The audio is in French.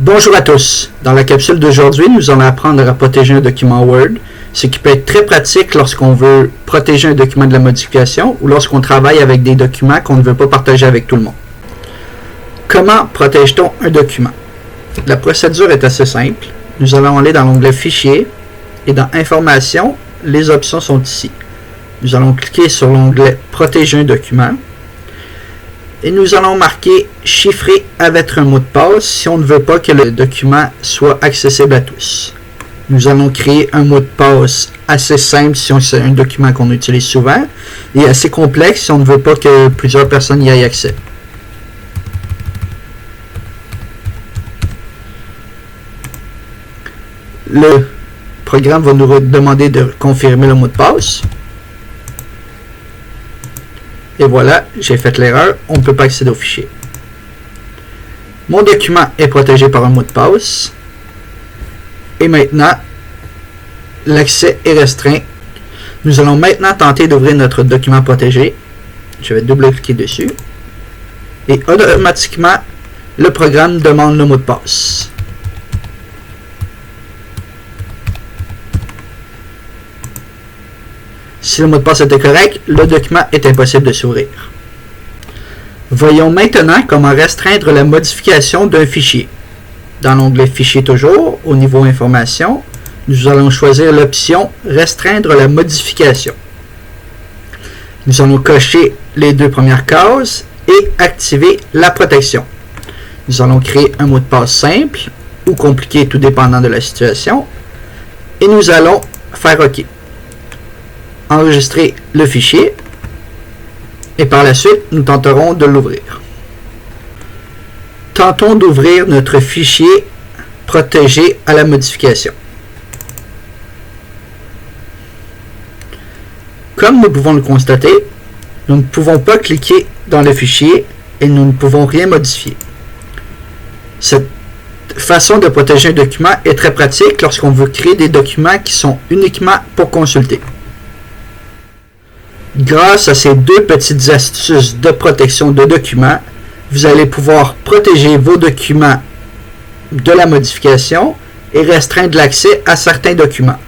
Bonjour à tous. Dans la capsule d'aujourd'hui, nous allons apprendre à protéger un document Word, ce qui peut être très pratique lorsqu'on veut protéger un document de la modification ou lorsqu'on travaille avec des documents qu'on ne veut pas partager avec tout le monde. Comment protège-t-on un document? La procédure est assez simple. Nous allons aller dans l'onglet Fichier et dans Informations, les options sont ici. Nous allons cliquer sur l'onglet Protéger un document et nous allons marquer Chiffrer avec un mot de passe si on ne veut pas que le document soit accessible à tous. Nous allons créer un mot de passe assez simple si c'est un document qu'on utilise souvent et assez complexe si on ne veut pas que plusieurs personnes y aient accès. Le programme va nous demander de confirmer le mot de passe. Et voilà, j'ai fait l'erreur, on ne peut pas accéder au fichier. Mon document est protégé par un mot de passe. Et maintenant, l'accès est restreint. Nous allons maintenant tenter d'ouvrir notre document protégé. Je vais double-cliquer dessus. Et automatiquement, le programme demande le mot de passe. Si le mot de passe était correct, le document est impossible de s'ouvrir. Voyons maintenant comment restreindre la modification d'un fichier. Dans l'onglet Fichier toujours, au niveau Information, nous allons choisir l'option Restreindre la modification. Nous allons cocher les deux premières cases et activer la protection. Nous allons créer un mot de passe simple ou compliqué, tout dépendant de la situation. Et nous allons faire OK. Enregistrer le fichier et par la suite nous tenterons de l'ouvrir. Tentons d'ouvrir notre fichier protégé à la modification. Comme nous pouvons le constater, nous ne pouvons pas cliquer dans le fichier et nous ne pouvons rien modifier. Cette façon de protéger un document est très pratique lorsqu'on veut créer des documents qui sont uniquement pour consulter. Grâce à ces deux petites astuces de protection de documents, vous allez pouvoir protéger vos documents de la modification et restreindre l'accès à certains documents.